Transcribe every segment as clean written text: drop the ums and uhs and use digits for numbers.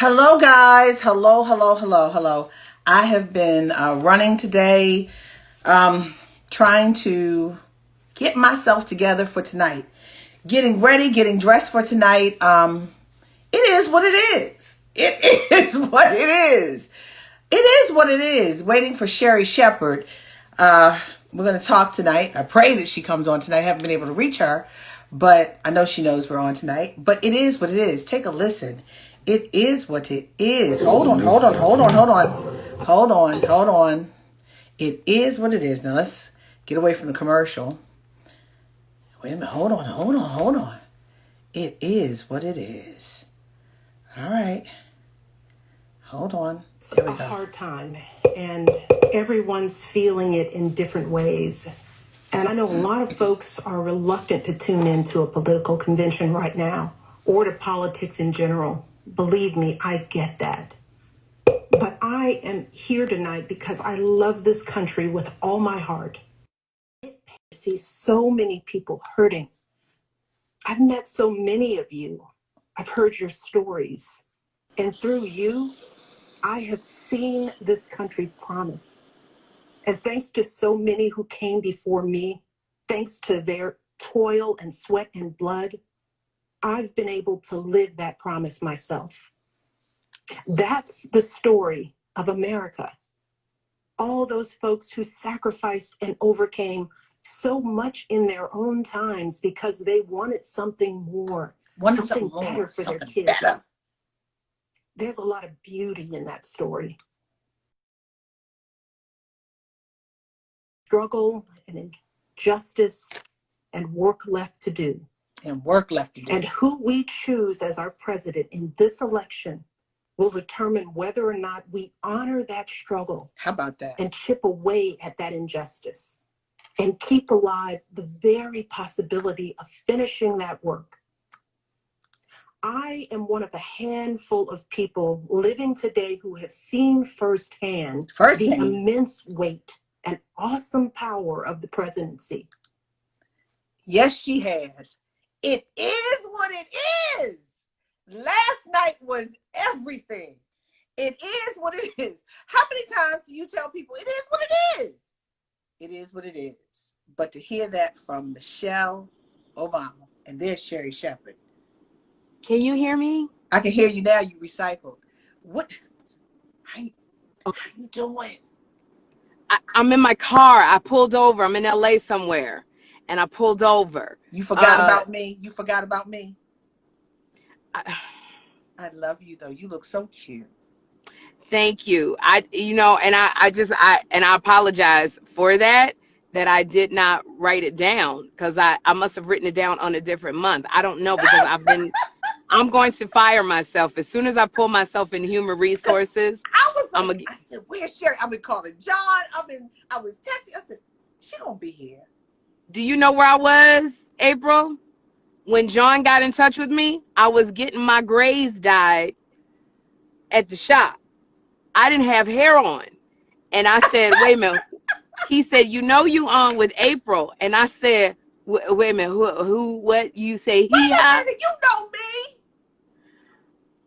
Hello, guys. Hello, hello, hello, hello. I have been running today, trying to get myself together for tonight. Getting ready, getting dressed for tonight. It is what it is. It is what it is. It is what it is. Waiting for Sherri Shepherd. We're going to talk tonight. I pray that she comes on tonight. I haven't been able to reach her, but I know she knows we're on tonight. But it is what it is. Take a listen. It is what it is. Hold on. It is what it is. Now let's get away from the commercial. Wait a minute. Hold on. It is what it is. All right. Hold on. It's a hard time, and everyone's feeling it in different ways. And I know a lot of folks are reluctant to tune into a political convention right now or to politics in general. Believe me, I get that. But I am here tonight because I love this country with all my heart. I see so many people hurting. I've met so many of you. I've heard your stories. And through you, I have seen this country's promise. And thanks to so many who came before me, thanks to their toil and sweat and blood, I've been able to live that promise myself. That's the story of America. All those folks who sacrificed and overcame so much in their own times because they wanted something more, something better for their kids. There's a lot of beauty in that story. Struggle and injustice and work left to do. And who we choose as our president in this election will determine whether or not we honor that struggle. How about that? And chip away at that injustice and keep alive the very possibility of finishing that work. I am one of a handful of people living today who have seen firsthand the immense weight and awesome power of the presidency. Yes, she has. It is what it is. Last night was everything. It is what it is. How many times do you tell people it is what it is? It is what it is. But to hear that from Michelle Obama, and there's Sherri Shepherd. Can you hear me? I can hear you now. You recycled. What? How you doing? I'm in my car. I pulled over. I'm in LA somewhere, and I pulled over. You forgot about me. You forgot about me. I love you though. You look so cute. Thank you. I apologize for that I did not write it down because I must have written it down on a different month. I don't know because I'm going to fire myself as soon as I pull myself in human resources. I said, where's Sherri? I've been calling John. I was texting. I said, she gonna be here. Do you know where I was, April? When John got in touch with me, I was getting my grays dyed at the shop. I didn't have hair on. And I said, wait a minute. He said, you on with April. And I said, wait a minute, who, what you say? Wait a minute, you know me.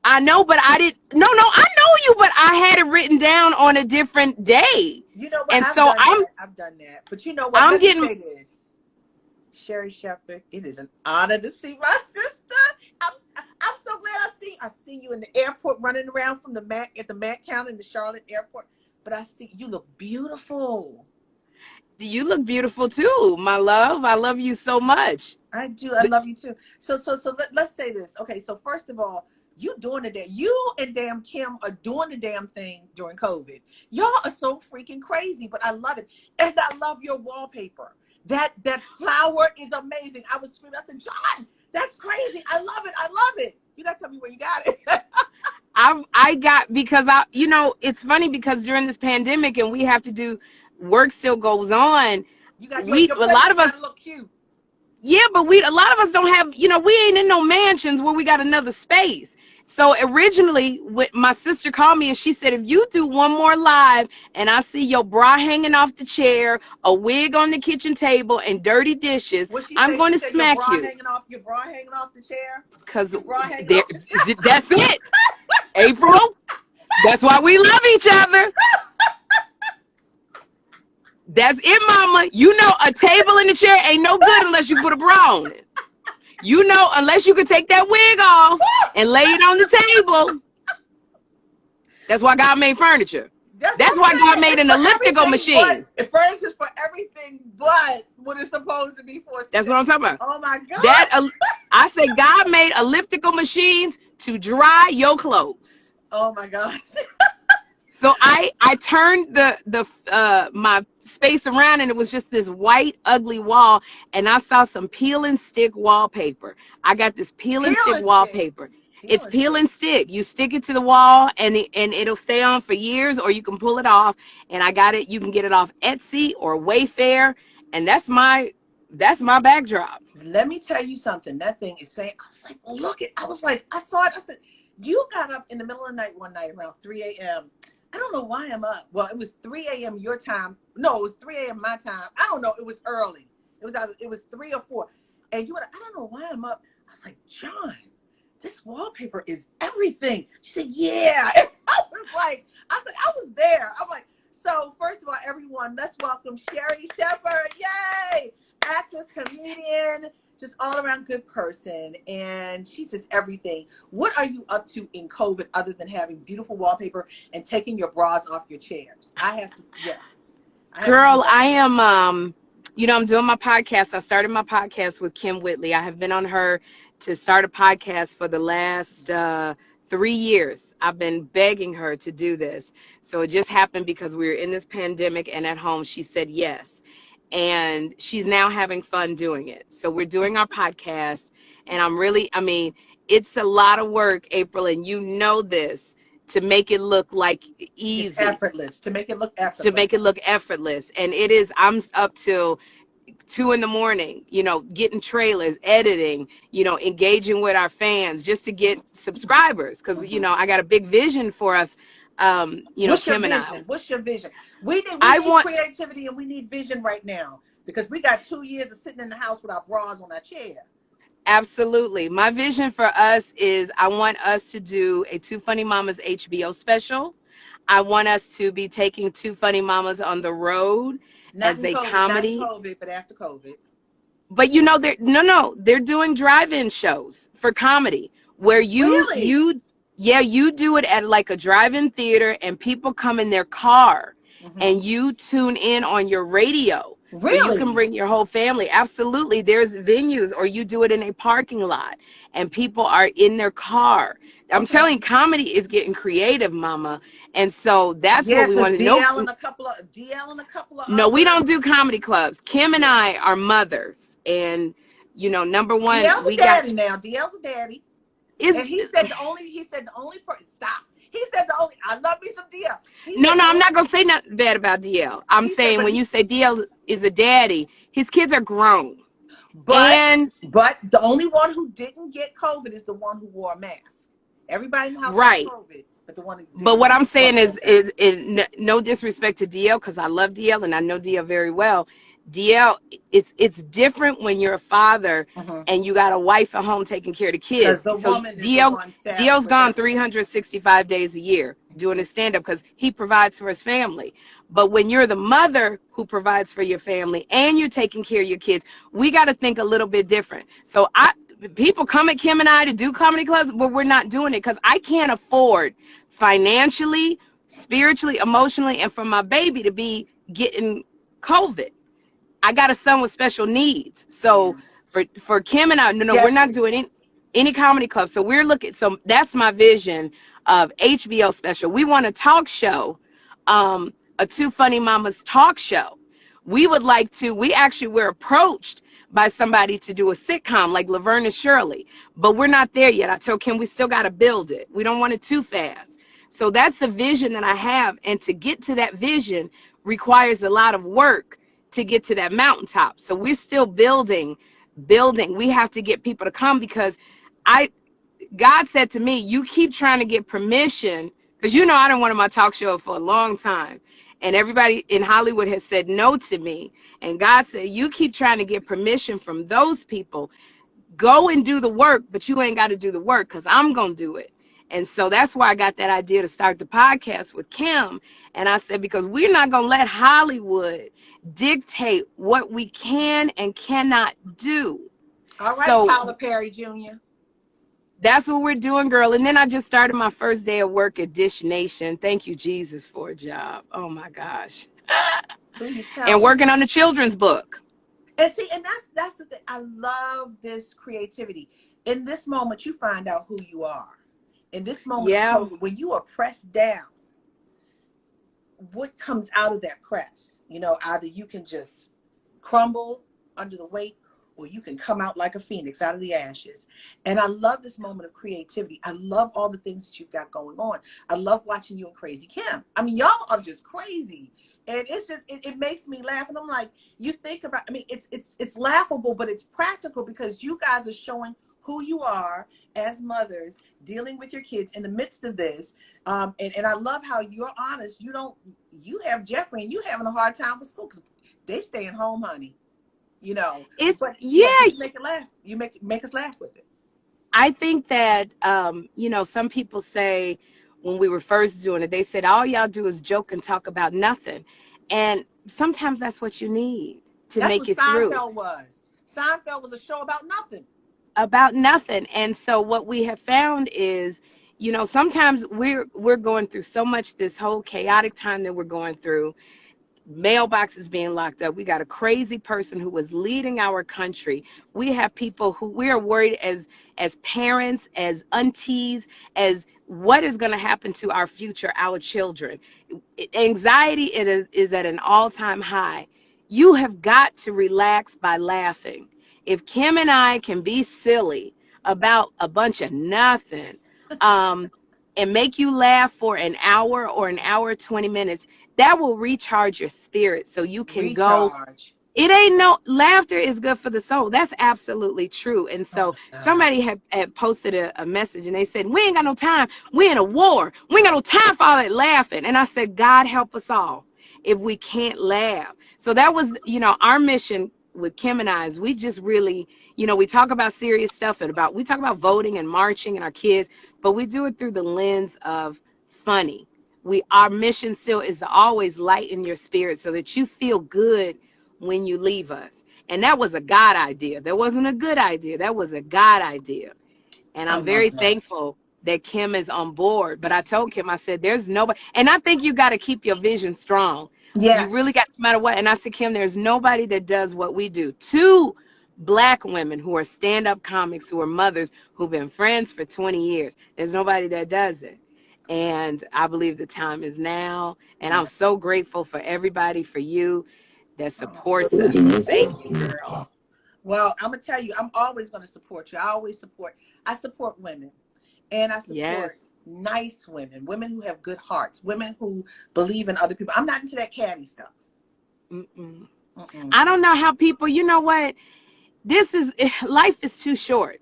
I know, but I didn't. No, I know you, but I had it written down on a different day. You know what? And I've done that. But you know what? Let me say this. Sherri Shepherd, it is an honor to see my sister. I'm so glad I see you in the airport running around from the Mac at the Mac County in the Charlotte airport. But I see you look beautiful. You look beautiful too, my love. I love you so much. I do. I love you too. So let's say this. Okay, so first of all, you and damn Kim are doing the damn thing during COVID. Y'all are so freaking crazy, but I love it. And I love your wallpaper. That flower is amazing. I was screaming. I said, John, that's crazy. I love it. You got to tell me where you got it. Because it's funny because during this pandemic and we have to do work still goes on. A lot of us look cute. Yeah, but a lot of us don't have, we ain't in no mansions where we got another space. So originally, my sister called me and she said, if you do one more live and I see your bra hanging off the chair, a wig on the kitchen table, and dirty dishes, I'm going to smack you. Your bra hanging off the chair? Because that's it. April, that's why we love each other. That's it, mama. You know, a table in the chair ain't no good unless you put a bra on it. You know, unless you can take that wig off and lay it on the table. That's why God made furniture. That's That's what why I'm God saying. made It's an for elliptical everything machine. but furniture's for everything but what it's supposed to be for. That's what I'm talking about. Oh my God. I say God made elliptical machines to dry your clothes. Oh my gosh. So I turned the my space around, and it was just this white ugly wall, and I saw some peel and stick wallpaper. I got this peel and Peel stick and stick. wallpaper. Peel It's and peel stick. and stick. You stick it to the wall, and it'll stay on for years, or you can pull it off. And I got it. You can get it off Etsy or Wayfair, and that's my backdrop. Let me tell you something. That thing is saying, I was like, look it. I was like, I saw it. I said, you got up in the middle of the night one night around 3 a.m. I don't know why I'm up. Well, it was 3 a.m. your time. No, it was 3 a.m. my time. I don't know. It was early. It was 3 or 4. And you were like, I don't know why I'm up. I was like, John, this wallpaper is everything. She said, yeah. And I said, I was there. I'm like, so first of all, everyone, let's welcome Sherri Shepherd. Yay! Actress, comedian, just all around good person. And she's just everything. What are you up to in COVID other than having beautiful wallpaper and taking your bras off your chairs? Yes. I have to do Girl, that. I am you know, I'm doing my podcast. I started my podcast with Kim Whitley. I have been on her to start a podcast for the last 3 years. I've been begging her to do this. So it just happened because we were in this pandemic and at home. She said yes. And she's now having fun doing it. So we're doing our podcast. And I mean, it's a lot of work, April, and you know this, to make it look like It's easy, effortless, to make it look to make it effortless. look effortless. And it is, I'm up till 2 in the morning, you know, getting trailers, editing, you know, engaging with our fans just to get subscribers. Because, you Mhm. know, I got a big vision for us, you know, What's your Kim and I. vision? What's your vision? We I need want, creativity and we need vision right now because we got 2 years of sitting in the house with our bras on our chair. absolutely. My vision for us is I want us to do a Two Funny Mamas HBO special. I want us to be taking Two Funny Mamas on the road Not as in a COVID, not in comedy. COVID, but after COVID. But you know, they're doing drive-in shows for comedy where Really? you do it at like a drive-in theater and people come in their car Hmm. and you tune in on your radio so you can Really? bring your whole family. Absolutely. There's venues, or you do it in a parking lot and people are in their car. I'm Okay. telling you, comedy is getting creative, mama. And so that's Yeah, what we because want to know. DL and a couple of No, we other. don't do comedy clubs. Kim and Yeah. I are mothers, and you know, number one, DL's a we got daddy now. DL's a daddy. is And he said the only person, stop. He said I love me some DL. He no, said no. the I'm only, not gonna say nothing bad about DL. I'm he said, saying when you say DL is a daddy, his kids are grown, and but the only one who didn't get COVID is the one who wore a mask. Everybody in the house got right. COVID, but the one who But didn't what get I'm saying COVID wore a mask. is no disrespect to DL, because I love DL and I know DL very well. DL, it's different when you're a father Mm-hmm. and you got a wife at home taking care of the Because kids. the So woman is the one sad DL's with gone her. 365 days a year doing his stand up because he provides for his family. But when you're the mother who provides for your family and you're taking care of your kids, we got to think a little bit different. So people come at Kim and I to do comedy clubs, but we're not doing it because I can't afford financially, spiritually, emotionally, and for my baby to be getting COVID. I got a son with special needs. Yeah, So for Kim and I, no, we're not definitely. doing any comedy club. So we're looking, so that's my vision of HBO special. We want a talk show, a Two Funny Mamas talk show. We would like to, we're approached by somebody to do a sitcom like Laverne and Shirley, but we're not there yet. I told Kim we still got to build it. We don't want it too fast. So that's the vision that I have. And to get to that vision requires a lot of work to get to that mountaintop. So we're still building. We have to get people to come because I God said to me, you keep trying to get permission, because you know I didn't want my talk show for a long time. And everybody in Hollywood has said no to me. And God said, you keep trying to get permission from those people. Go and do the work, but you ain't got to do the work because I'm going to do it. And so that's why I got that idea to start the podcast with Kim. And I said, because we're not going to let Hollywood dictate what we can and cannot do. All right, So Tyler Perry Jr. that's what we're doing, girl. And then I just started my first day of work at Dish Nation. Thank you, Jesus, for a job. Oh my gosh. Who you And telling? working on the children's book. And see, and that's the thing. I love this creativity. In this moment, you find out who you are. In this moment of Yeah. COVID, when you are pressed down, what comes out of that press? You know, either you can just crumble under the weight, or you can come out like a phoenix out of the ashes. And I love this moment of creativity. I love all the things that you've got going on. I love watching you and Crazy Kim. I mean, y'all are just crazy. And it's just, it makes me laugh. And I'm like, you think about, I mean, it's laughable, but it's practical, because you guys are showing who you are as mothers dealing with your kids in the midst of this. And I love how you're honest. You have Jeffrey and you having a hard time with school because they staying home, honey. You know, It's, but yeah. yeah, but you make it laugh. You make us laugh with it. I think that, some people say when we were first doing it, they said, all y'all do is joke and talk about nothing. And sometimes that's what you need to That's make what it through. Seinfeld was. Seinfeld was a show about nothing. About nothing. And so what we have found is, sometimes we're going through so much, this whole chaotic time that we're going through, mailboxes being locked up. We got a crazy person who was leading our country. We have people who we are worried as parents, as aunties, as what is going to happen to our future, our children. Anxiety is at an all-time high. You have got to relax by laughing. If Kim and I can be silly about a bunch of nothing, and make you laugh for an hour or an hour 20 minutes, that will recharge your spirit so you can go. Recharge. It ain't no, laughter is good for the soul. That's absolutely true. And Oh so my God. somebody had posted a message and they said, we ain't got no time. We're in a war. We ain't got no time for all that laughing. And I said, God help us all if we can't laugh. So that was, our mission with Kim and I is we just really, we talk about serious stuff and we talk about voting and marching and our kids, but we do it through the lens of funny. Our mission still is to always lighten your spirit so that you feel good when you leave us. And that was a God idea. That wasn't a good idea. That was a God idea. And I I'm love very that. thankful that Kim is on board. But I told Kim, I said, there's nobody. And I think you got to keep your vision strong. You really Yes. got, no matter what. And I said, Kim, there's nobody that does what we do. Two Black women who are stand-up comics, who are mothers, who've been friends for 20 years. There's nobody that does it. And I believe the time is now. And I'm Yeah. so grateful for everybody, for you that Oh. supports us. Thank you, girl. Well, I'm gonna tell you, I'm always gonna support you. I support women, and I Yes. support nice women, women who have good hearts, women who believe in other people. I'm not into that catty stuff. Mm-mm. Mm-mm. I don't know how people, you know what? Life is too short.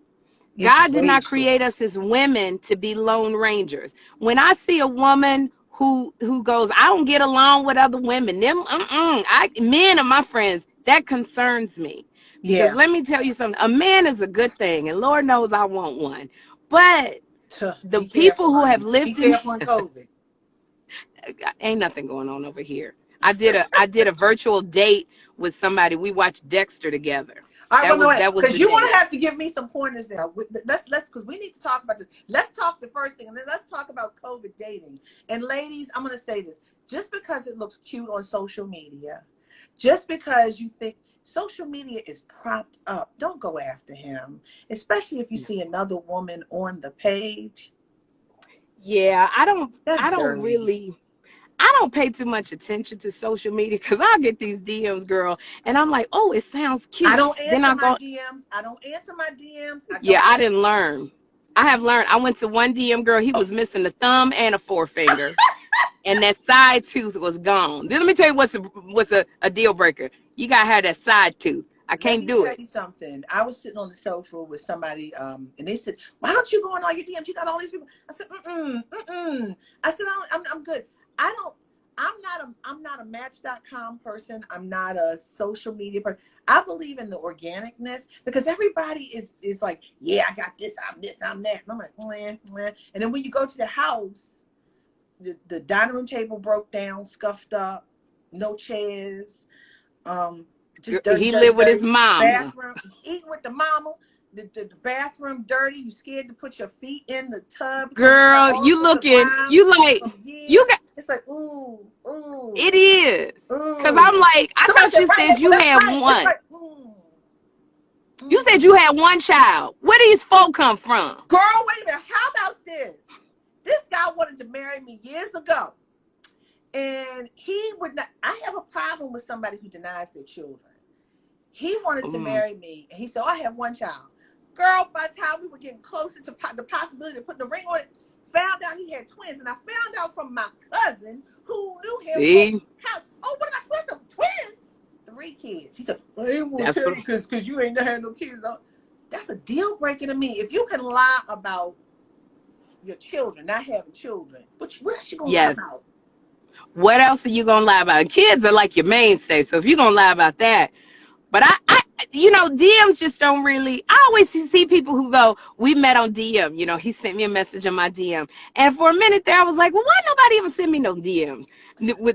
It's God did way not short. create us as women to be lone rangers. When I see a woman who goes, I don't get along with other women, men are my friends, that concerns me. Because Yeah. let me tell you something, a man is a good thing, and Lord knows I want one. But the Be careful, people who have honey. Be lived in careful in COVID. ain't nothing going on over here. I did a virtual date with somebody. We watched Dexter together. All right, That well, no, was that was because the you want date. to have to give me some pointers now. Let's because we need to talk about this. Let's talk the first thing, and then let's talk about COVID dating. And ladies, I'm going to say this: just because it looks cute on social media, just because you think social media is propped up, don't go after him. Especially if you No. see another woman on the page. Yeah, I don't That's I don't dirty. really I don't pay too much attention to social media because I'll get these DMs, girl, and I'm like, oh, it sounds I cute. don't Then answer I'll my go, DMs. I don't answer my DMs. I yeah, don't I didn't answer. learn. I have learned. I went to one DM girl, he was missing a thumb and a forefinger, and that side tooth was gone. Then let me tell you what's a deal breaker. You gotta have that side tooth. I Let can't me do tell it. you something. I was sitting on the sofa with somebody, and they said, "Why don't you go on all your DMs? You got all these people." I said, "Mm-mm, mm-mm." I said, "I'm good. I don't. I'm not a Match.com person. I'm not a social media person. I believe in the organicness because everybody is like, yeah, I got this, I'm that. And I'm like, meh, meh. And then when you go to the house, the dining room table broke down, scuffed up, no chairs, just dirty, He dirty, lived with his dirty. mama. Bathroom, eating with the mama. The bathroom dirty. You scared to put your feet in the tub because it's got Girl, all you sorts of looking, grime you like, from you years. got, It's like, ooh, ooh, it is. Cause ooh. I'm like, I Somebody thought said you right, said April. you That's had right. That's one. right. You said you had one child. Where these folk come from? Girl, wait a minute. How about this? This guy wanted to marry me years ago. And he would not. I have a problem with somebody who denies their children. He wanted to marry me, and he said, "Oh, I have one child." Girl, by the time we were getting closer to the possibility of putting a ring on it, found out he had twins, and I found out from my cousin who knew him from See, house. Oh, what am I twins? Twins? 3 kids. He said, "I ain't want to that's tell what. you because you ain't had no kids." That's a deal breaker to me. If you can lie about your children, not having children, what else you gonna lie Yes. about? What else are you gonna lie about? Kids are like your mainstay. So if you're gonna lie about that, but DMs just don't really. I always see people who go, "We met on DM." He sent me a message on my DM, and for a minute there, I was like, "Well, why nobody ever send me no DMs?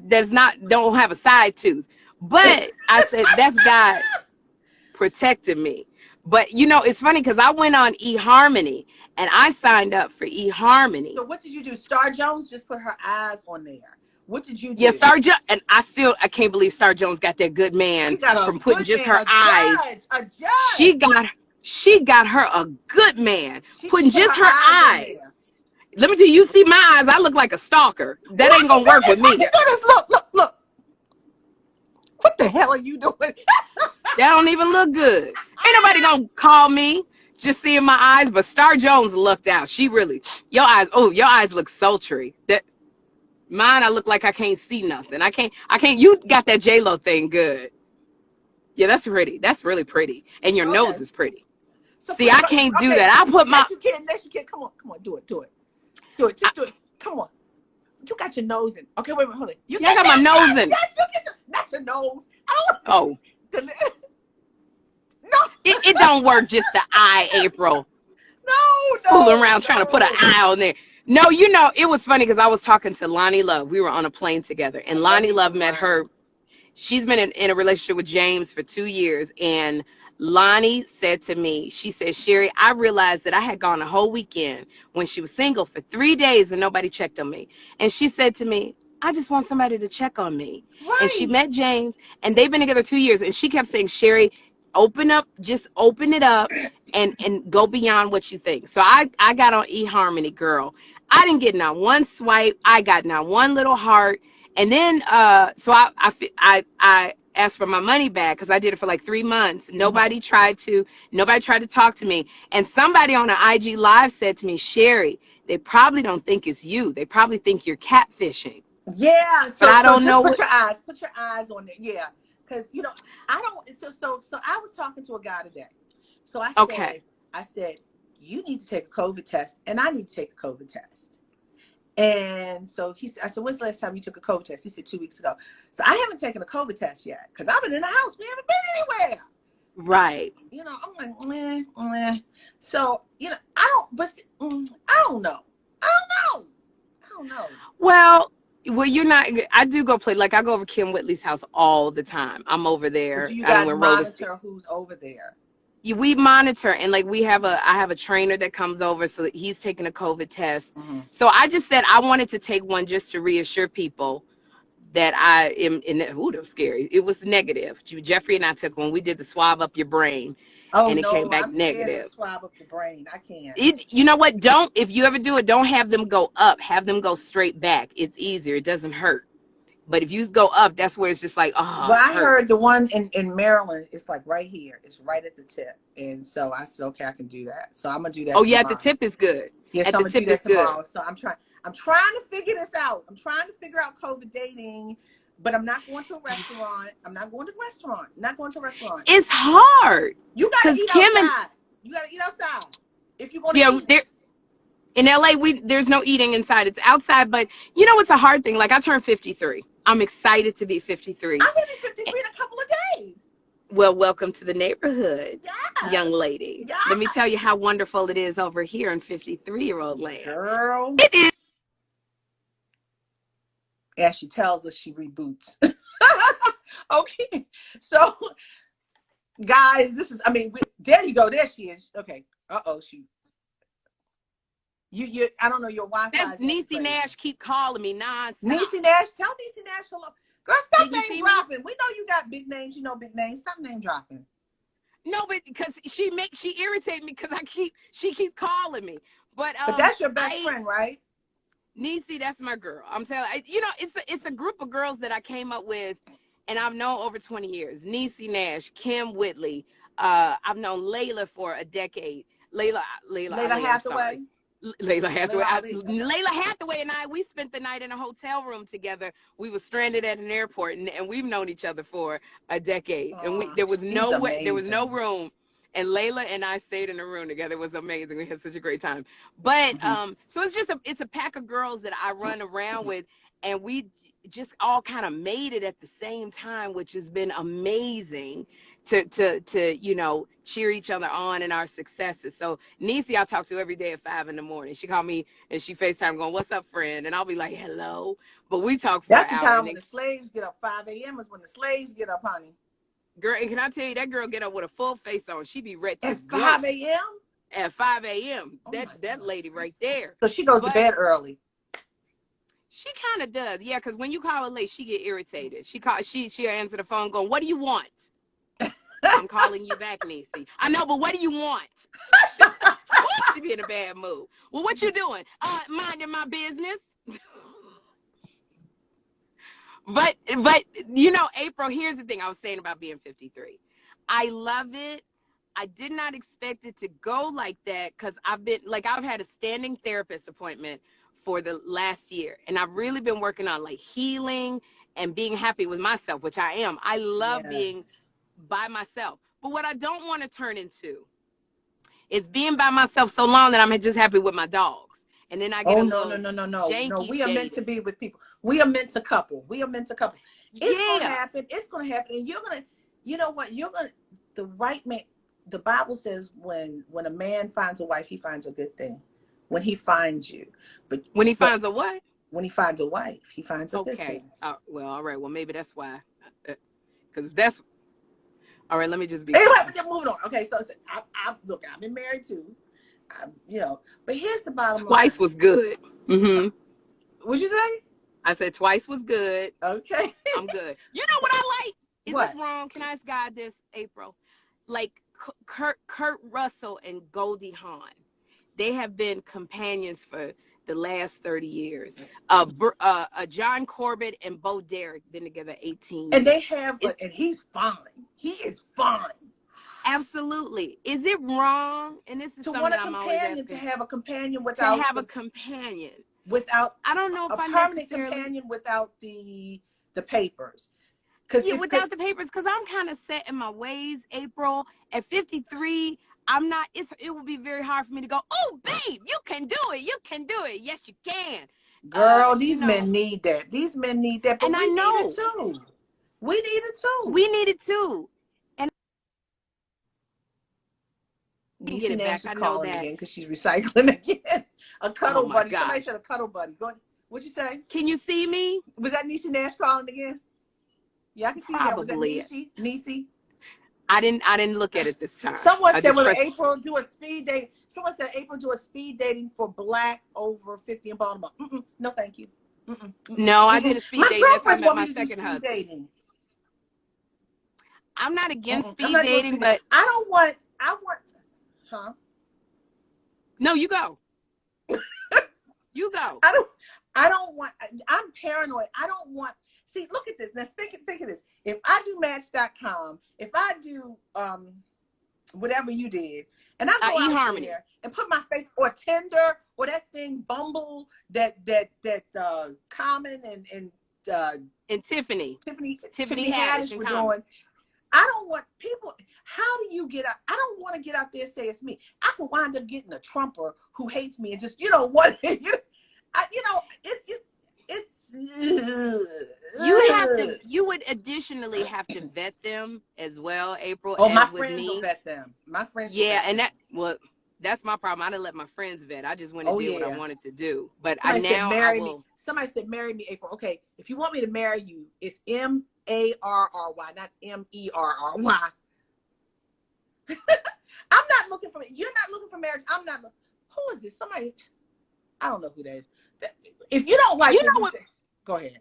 That's not don't have a side tooth." But I said that's God protected me. But it's funny because I went on eHarmony and I signed up for eHarmony. So what did you do? Star Jones just put her eyes on there. What did you Yeah, do? Star Jones, and I can't believe Star Jones got that good man She got a from putting good just man, her a eyes. judge, a She judge. got she got her a good man She putting just put just her her eyes on eyes. there. Let me tell you, you see my eyes, I look like a stalker. Oh, That I ain't can gonna do work this. with I me. can do this. Look, look, look. What the hell are you doing? That don't even look good. Ain't nobody gonna call me just seeing my eyes, but Star Jones lucked out. She really, your eyes look sultry. That mine, I look like I can't see nothing. I can't, you got that J-Lo thing good. Yeah, that's pretty. That's really pretty. And your Okay. nose is pretty. So See, I can't do that. I put my, yes, you can. Yes, you can. Come on, come on. Do it. Do it. Do it. I, Just do it. Come on. You got your nose in. Okay, wait a minute. Hold on. You yeah, I get got my that? nose Yes, in. yes, you get not your nose. Oh, No, it don't work just the eye, April. Fooling no, around trying to put an no. eye on there. No, it was funny because I was talking to Lonnie Love. We were on a plane together, I and love Lonnie me Love some met Lonnie. her. She's been in a relationship with James for 2 years. And Lonnie said to me, she said, Sherri, I realized that I had gone a whole weekend when she was single for 3 days and nobody checked on me. And she said to me, I just want somebody to check on me. And she Right. met James and they've been together 2 years. And she kept saying, Sherri, just open it up and go beyond what you think. So I got on eHarmony, girl. I didn't get not one swipe. I got not one little heart. And then, so I asked for my money back because I did it for like 3 months. Nobody tried to talk to me. And somebody on an IG live said to me, Sherri, they probably don't think it's you. They probably think you're catfishing. Yeah. But So I don't just know what. put your eyes on it. Yeah. Because I don't. So I was talking to a guy today. So Okay. I said, you need to take a COVID test, and I need to take a COVID test. And so I said, when's the last time you took a COVID test? He said 2 weeks ago. So I haven't taken a COVID test yet because I've been in the house. We haven't been anywhere. Right. I'm like, meh. So, I don't, but I don't know. I don't know. Well, you're not. I do go play. Like I go over Kim Whitley's house all the time. I'm over But do there. you I don't guys wear roller. monitor who's over there? We monitor, and like I have a trainer that comes over, so that he's taking a COVID test. Mm-hmm. So I just said I wanted to take one just to reassure people that I am in. Ooh, that was scary. It was negative. Jeffrey and I took one. We did the swab up your brain, Oh, and it came no, back I'm scared of the negative. swab up the brain. I can't. You know what? Don't, if you ever do it, don't have them go up. Have them go straight back. It's easier. It doesn't hurt. But if you go up, that's where it's just like, oh, Well, it I hurts. heard the one in Maryland, it's like right here. It's right at the tip. And so I said, okay, I can do that. So I'm going to do that Oh yeah, at the tomorrow. tip is good. Yes, At I'm the gonna do tip that is good. tomorrow. So I'm trying to figure this out. I'm trying to figure out COVID dating, but I'm not going to a restaurant. I'm not going to a restaurant. I'm not going to a restaurant. It's hard You gotta because eat Kim and outside. You gotta eat outside if you're gonna yeah, eat. in LA, there's no eating inside. It's outside. But it's a hard thing. Like I turned 53. I'm excited to be 53. I'm gonna be 53 in a couple of days. Well, welcome to the neighborhood, young Yes. lady. Yes. Let me tell you how wonderful it is over here in 53-year-old land. Girl. It is. As she tells us, she reboots. Okay. So, guys, this is, I mean, there you go. There she is. Okay. Uh-oh, you, I don't know, your Wi-Fi is Niecy crazy. Nash keep calling me nonstop. Niecy Nash, tell Niecy Nash hello. Girl, stop name dropping. We know you got big names. You know big names. Stop name dropping. No, but because she irritates me because she keep calling me. But that's your best friend, right? Niecy, that's my girl. I'm telling you, it's a group of girls that I came up with, and I've known over 20 years. Niecy Nash, Kim Whitley. I've known Layla for a decade. Layla Hathaway. Layla Hathaway and I, we spent the night in a hotel room together. We were stranded at an airport, and we've known each other for a decade. And there was no room. And Layla and I stayed in a room together. It was amazing. We had such a great time. But so it's a pack of girls that I run around with, and we just all kind of made it at the same time, which has been amazing to cheer each other on in our successes. So Niecy, I talk to every day at 5 a.m. She called me and she FaceTime going, "What's up, friend?" And I'll be like, "Hello." But we talk for That's an the hour. time when the slaves get up. 5 a.m. is when the slaves get up, honey. Girl, and can I tell you, that girl get up with a full face on. She be ready to at 5 a.m. At 5 a.m. That lady right there. So she goes to bed early. She kind of does, yeah. Because when you call her late, she get irritated. She'll answer the phone, going, "What do you want?" "I'm calling you back, Niecy." "I know, but what do you want?" She be in a bad mood. "Well, what you doing?" "Minding my business." But April, here's the thing I was saying about being 53. I love it. I did not expect it to go like that because I've had a standing therapist appointment for the last year, and I've really been working on like healing and being happy with myself, which I am. I love being by myself. But what I don't want to turn into is being by myself so long that I'm just happy with my dogs. And then I get no. We are meant to be with people. We are meant to couple. It's gonna happen. It's gonna happen. And you know what? The right man. The Bible says when a man finds a wife, he finds a good thing. When he finds you, when he finds a what? When he finds a wife, he finds a good thing. Well, all right. Well, maybe that's why. Because that's all right. Let me just be. Anyway, moving on. Okay, so look, I've been married too. But here's the bottom line. Twice was good. Mm-hmm. What'd you say? I said twice was good. Okay. I'm good. You know what I like? Is what? This wrong? Can I ask God this, April? Like Kurt Russell and Goldie Hawn, they have been companions for the last 30 years. John Corbett and Bo Derek been together 18 years. And they have, and he's fine. He is fine. Absolutely. Is it wrong? And this is something I'm always asking. To have a companion without I don't know if a permanent companion without the papers. Without the papers, because I'm kind of set in my ways, April. At 53, I'm not. It will be very hard for me to go, "Oh, babe, you can do it. You can do it. Yes, you can." Girl, these men need that. These men need that. But we need it too. We need it too. And Niecy Nash is calling again because she's recycling again. A cuddle buddy. Gosh. Somebody said a cuddle buddy. What'd you say? Can you see me? Was that Niecy Nash calling again? Yeah, I can see that. Was that Niecy? I didn't look at it this time. Someone said, "Will April do a speed date?" Someone said, "April do a speed dating for Black over 50 in Baltimore." No, thank you. No, I did a speed dating. My girlfriend want me to do speed dating. I'm not against speed dating, but I want. Huh? No, you go. You go. I don't want. I'm paranoid. I don't want. See, look at this. Now think of this. If I do Match.com, if I do whatever you did, and I go out there and put my face, or Tinder, or that thing Bumble, that Common and Tiffany Haddish were doing. I don't want people. How do you get out? I don't want to get out there and say it's me. I can wind up getting a Trumper who hates me and just it's you additionally have to vet them as well, April, Oh, my as with friends will me. vet them. My friends will Yeah, vet and them. that's my problem. I didn't let my friends vet. I just went and Oh did what I yeah. wanted to do. But I Somebody said now I marry me. will. Somebody said marry me, April. Okay, if you want me to marry you, it's Marry, not Merry. I'm not looking for. You're not looking for marriage. I'm not. Who is this? Somebody. I don't know who that is. If you don't You like what know we what? say, go ahead.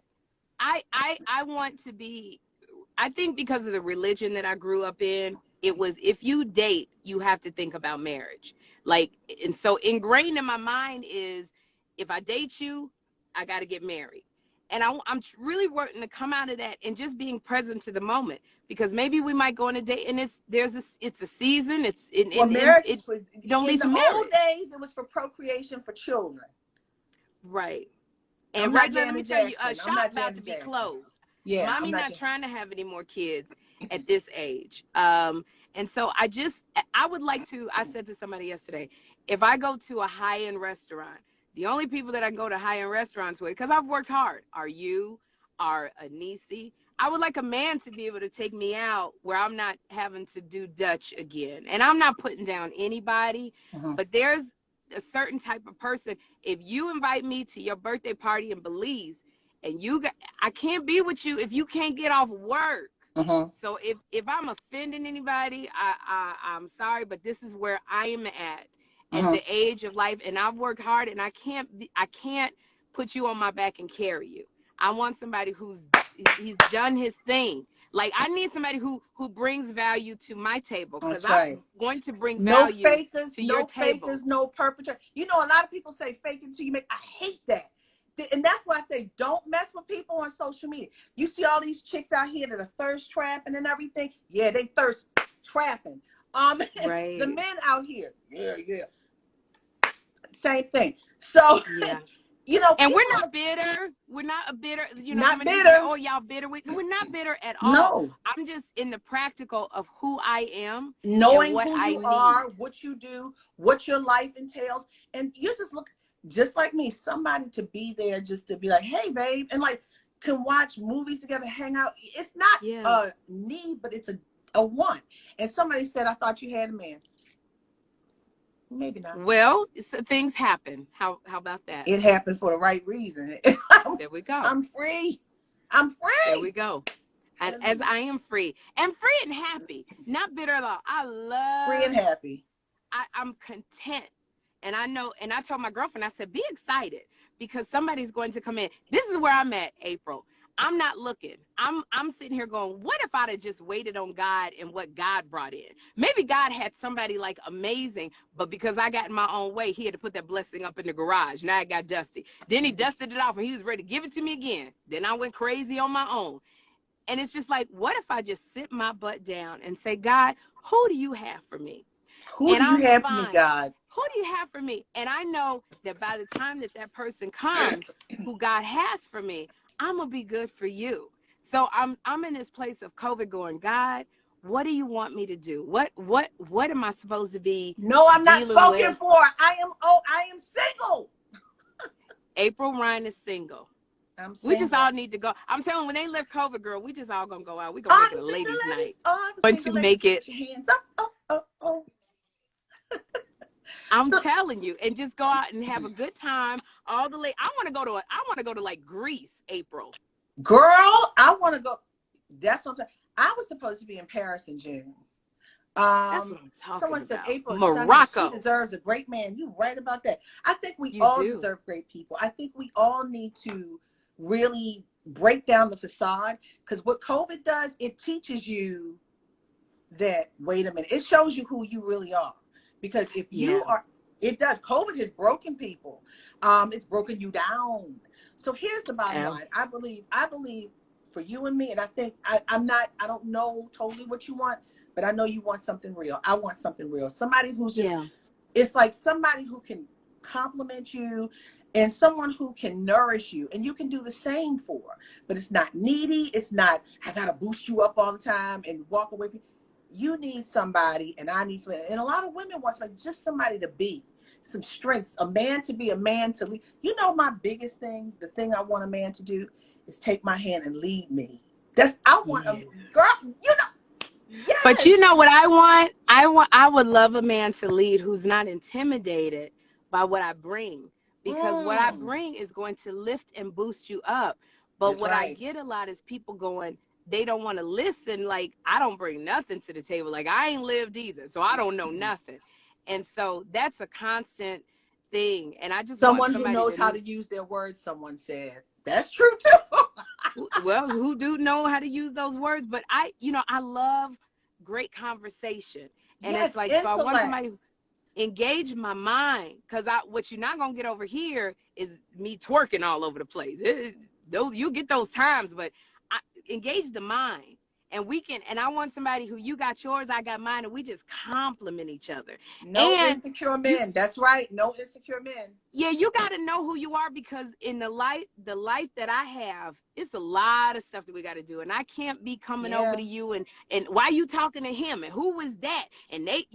I want to be. I think because of the religion that I grew up in, it was if you date, you have to think about marriage. Like, and so ingrained in my mind is if I date you, I got to get married. And I'm really working to come out of that and just being present to the moment, because maybe we might go on a date and it's a season. Well, marriage is It for. don't In lead the to old marriage. days, it was for procreation for children. Right. I'm And not right now, let me Janet tell you, a Jackson. I'm shop not about to Janet be Jackson. closed. Yeah, I'm Mommy not. not Jan- trying to have any more kids at this age. And so I would like to, I said to somebody yesterday, if I go to a high-end restaurant, the only people that I go to high-end restaurants with, because I've worked hard, are Anisi. I would like a man to be able to take me out where I'm not having to do Dutch again. And I'm not putting down anybody, Mhm. but there's a certain type of person. If you invite me to your birthday party in Belize, and I can't be with you if you can't get off work. Mhm. So if I'm offending anybody, I'm sorry, but this is where I am at Mhm. the age of life, and I've worked hard, and I can't put you on my back and carry you. I want somebody he's done his thing. Like, I need somebody who brings value to my table, because That's I'm right. going to bring No value fakers, to your no table. fakers, no perpetrator. You know, a lot of people say fake it till you make. I hate that. And that's why I say don't mess with people on social media. You see all these chicks out here that are thirst trapping and everything. Yeah, they thirst trapping. The Right. men out here, yeah, yeah, same thing. So, Yeah. you know, And we're people not bitter. We're not a bitter. So not many people say, bitter. "Oh, y'all bitter." We're not bitter at all. No, I'm just in the practical of who I am and knowing what who I you are, need. what you do, what your life entails, and you just look just like me. Somebody to be there, just to be like, "Hey, babe," and like can watch movies together, hang out. It's not Yeah. a need, but it's a want. And somebody said, "I thought you had a man." Maybe not. Well, so things happen. How about that? It happened for the right reason. There we go. I'm free. I'm There we free. go. And as Hallelujah. I am free and free and happy, not bitter at all. Free and happy. I'm content. And I know, and I told my girlfriend, I said, be excited, because somebody's going to come in. This is where I'm at, April. I'm not looking. I'm sitting here going, what if I'd have just waited on God and what God brought in? Maybe God had somebody like amazing, but because I got in my own way, he had to put that blessing up in the garage. Now it got dusty. Then he dusted it off and he was ready to give it to me again. Then I went crazy on my own. And it's just like, what if I just sit my butt down and say, God, who do you have for me? Who And do you I'm have for me, fine. God? Who do you have for me? And I know that by the time that person comes who God has for me, I'm gonna be good for you. So I'm in this place of COVID going, God, what do you want me to do? What am I supposed to be No, I'm not dealing spoken with? for. I am single. April Ryan is single. I'm We just all single. need to go. I'm telling you, when they lift COVID, girl, we just all gonna go out. We gonna All make it the a single ladies' ladies, night. all the Going to single ladies, make put it. your hands up. Oh, oh, oh. I'm So, telling you, and just go out and have a good time. All the late. I want to go to. I want to go to like Greece, April. girl, I want to go. That's what I was supposed to be in Paris in June. That's what I'm talking Someone said about. April is stunning and she Morocco. deserves a great man. You're right about that. I think we You all do. deserve great people. I think we all need to really break down the facade, because what COVID does, it teaches you that, wait a minute, it shows you who you really are. Because if Yeah. you are, it does. COVID has broken people. It's broken you down. So here's the bottom Yeah. line. I believe for you and me, and I think I don't know totally what you want, but I know you want something real. I want something real. Somebody who's just, Yeah. it's like somebody who can compliment you and someone who can nourish you and you can do the same for, but it's not needy. It's not, I gotta boost you up all the time and walk away from you. Need somebody, and I need somebody, and a lot of women want somebody, just somebody to be some strengths, a man to be a man to lead. You know, my biggest thing, the thing I want a man to do is take my hand and lead me. I want a Yeah. girl, But yes. you know what I want? I would love a man to lead who's not intimidated by what I bring, because what I Mm, bring is going to lift and boost you up. But that's what I right. get a lot is people going, they don't want to listen. Like, I don't bring nothing to the table. Like, I ain't lived either, so I don't know nothing. And so that's a constant thing. And I just want Someone who somebody knows how to, to use their words, someone said. That's true too. well, who do know how to use those words. But I love great conversation. And it's Yes, like, so I want somebody intellect. who engage my mind, because what you're not gonna get over here is me twerking all over the place. Those, you get those times, but I engage the mind. And we can, and I want somebody who, you got yours, I got mine, and we just complement each other. No And insecure you, men. That's right. No insecure men. yeah, you got to know who you are, because in the life that I have, it's a lot of stuff that we got to do, and I can't be coming over Yeah. to you and why you talking to him, and who was that, and they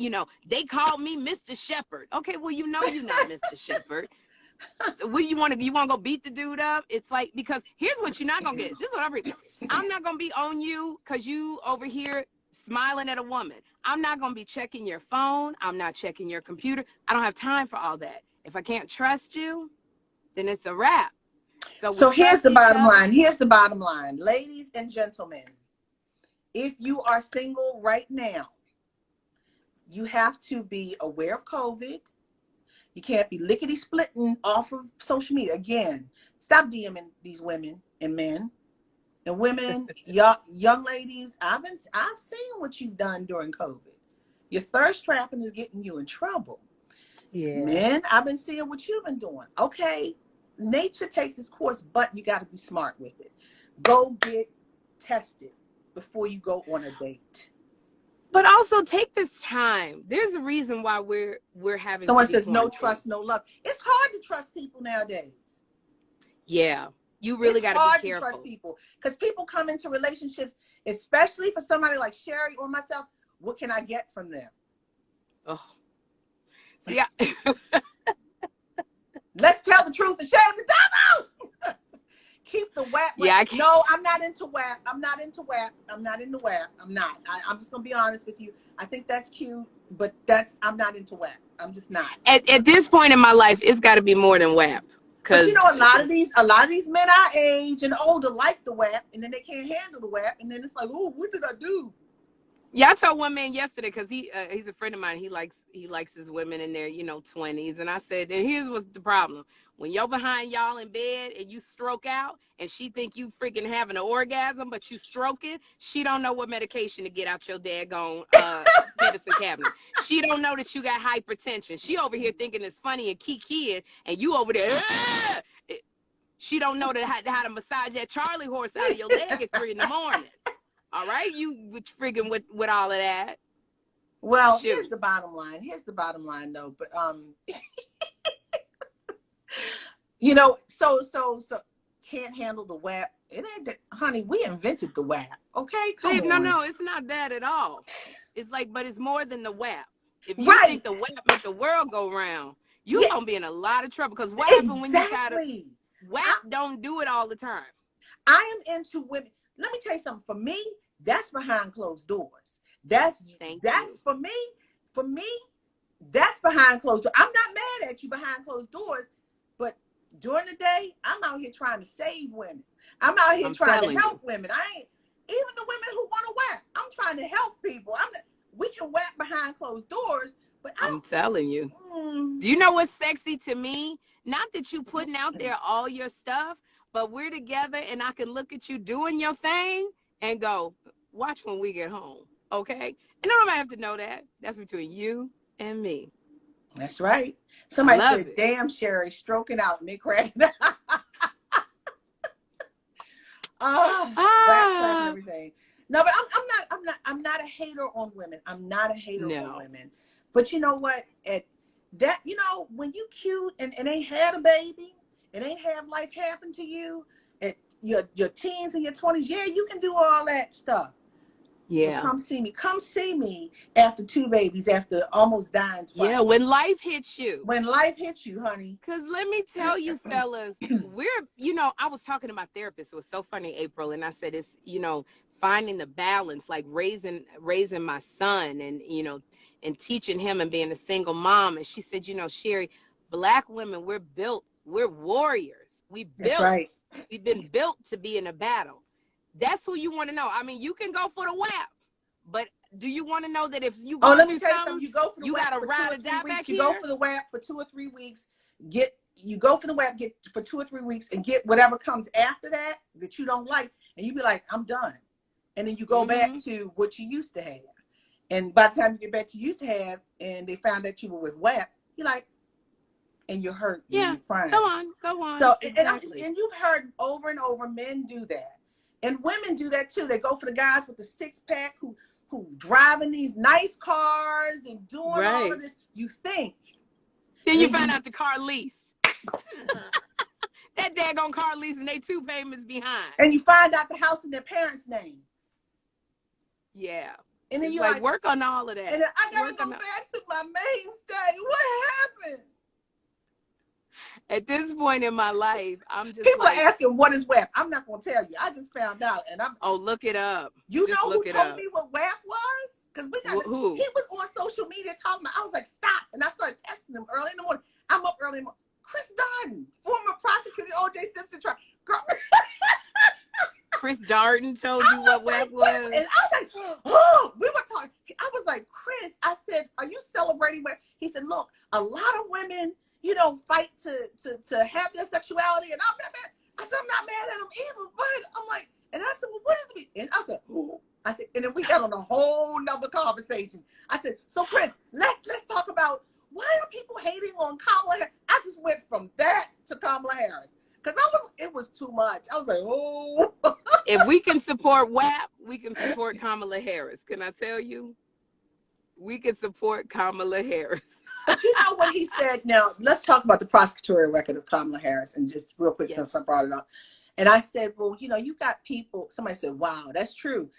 called me Mr. Shepherd. Okay, well, you're not Mr. Shepherd. So what do you want to, go beat the dude up? It's like, because here's what you're not gonna get. This is what I read. I'm not gonna be on you because you over here smiling at a woman. I'm not gonna be checking your phone. I'm not checking your computer. I don't have time for all that. If I can't trust you, then it's a wrap. So we So here's trust the each bottom other. line. Here's the bottom line. Ladies and gentlemen, if you are single right now, you have to be aware of COVID. You can't be lickety splitting off of social media. Again, stop DMing these women and men. And women, young ladies, I've seen what you've done during COVID. Your thirst trapping is getting you in trouble. Yeah. Men, I've been seeing what you've been doing. Okay, nature takes its course, but you got to be smart with it. Go get tested before you go on a date. But also take this time. There's a reason why we're having to Someone be says no quarantined. trust, no love. It's hard to trust people nowadays. Yeah. You It's really got to be hard to trust careful. people because people come into relationships, especially for somebody like Sherri or myself. What can I get from them? Oh. See, I, Let's tell the truth and shame the devil. Keep the WAP. yeah, I can't. No, I'm not into WAP. I'm not into WAP. I'm not into WAP. I'm not. I'm just gonna be honest with you. I think that's cute, but I'm not into WAP. I'm just not. At this point in my life, it's got to be more than WAP. But you Because, know, a lot of these men our age and older like the WAP, and then they can't handle the WAP, and then it's like, oh, what did I do? yeah, I told one man yesterday, because he's a friend of mine. He likes his women in their 20s, and I said, and here's what's the problem: when you're behind y'all in bed and you stroke out, and she think you freaking having an orgasm, but you stroking, she don't know what medication to get out your daggone medicine cabinet. She don't know that you got hypertension. She over here thinking it's funny and kikiing, and you over there. "Ah!" She don't know that how to massage that Charlie horse out of your leg at 3 in the morning. All right, you friggin' with all of that. Well, here's Shoot. the bottom line. Here's the bottom line, though. But so can't handle the WAP. It ain't that, honey. We invented the WAP. Okay, come Babe, no, on. no, it's not that at all. It's like, but it's more than the WAP. If you think Right. the WAP make the world go round, you Yeah. gonna be in a lot of trouble. Because what happened when you try to Exactly. WAP I, don't do it all the time. I am into women. Let me tell you something. For me, that's behind closed doors. That's Thank you. that's for me. For me, that's behind closed doors. I'm not mad at you behind closed doors, but during the day, I'm out here trying to save women. I'm out here I'm trying to telling help you. women. I ain't even the women who want to WAP. I'm trying to help people. We can WAP behind closed doors, but I I'm telling you. don't. Do you know what's sexy to me? Not that you putting out there all your stuff, but we're together and I can look at you doing your thing and go, watch when we get home. Okay? And nobody have to know that. That's between you and me. That's right. I Somebody love said, it. "Damn, Sherri, stroking out," and they cracked. Whack clap and Ah, everything. No, but I'm not a hater on women. I'm not a hater on no. women. But you know what? At that, when you cute and ain't had a baby, and ain't have life happen to you at your teens and your 20s, yeah, you can do all that stuff. Well, Yeah. come see me. Come see me after 2 babies, after almost dying Yeah. twice. When life hits you. When life hits you, honey. Because let me tell you, fellas, I was talking to my therapist. It was so funny, April. And I said, it's, finding the balance, like raising my son and, and teaching him and being a single mom. And she said, Sherri, Black women, we're warriors. That's right. We've been built to be in a battle. That's who you want to know. I mean, you can go for the WAP, but do you want to know that if you Oh, going let me through tell you something. something, You go for the you WAP got to for two ride or or three die back weeks. You go here? for the WAP for 2 or 3 weeks. You go for the WAP, get for 2 or 3 weeks, and get whatever comes after that you don't like, and you be like, I'm done. And then you go back Mm-hmm. to what you used to have. And by the time you get back to you used to have, and they found out you were with WAP, you're like, and you're hurt and Yeah. you're crying. Go on. So, Exactly. and you've heard over and over, men do that, and women do that too. They go for the guys with the 6-pack who driving these nice cars and doing all of Right. this. You think, Then and you then find out the car lease. That daggone car lease and they 2 payments behind. you find out the house in their parents' name, Yeah. and then It's you're like, like, work on all of and that. then I gotta Work go on the, back to my mainstay. What happened? at this point in my life, I'm just People are like, asking what is WAP. I'm not gonna tell you. I just found out, and I'm. oh, look it up. You Just know who look it told up. me what WAP was? Because we got this. He Who? was on social media talking about. I was like, stop, and I started texting him early in the morning. I'm up early in the morning. Chris Darden, former prosecutor, O.J. Simpson trial. Girl, Chris Darden told I you was what like, WAP what is? was? And I was like, oh, we were talking. I was like, Chris, I said, are you celebrating WAP? He said, look, a lot of women, fight to have their sexuality, and I'm not mad. I said, I'm not mad at them either, but I'm like, and I said, well, what is it? And I said, oh. I said, and then we got on a whole nother conversation. I said, so Chris, let's talk about why are people hating on Kamala Harris? I just went from that to Kamala Harris. Because it was too much. I was like, oh. If we can support WAP, we can support Kamala Harris. Can I tell you? We can support Kamala Harris. But you know what he said? Now, let's talk about the prosecutorial record of Kamala Harris, and just real quick, Yes. since I brought it up. And I said, well, you've got people, somebody said, wow, that's true.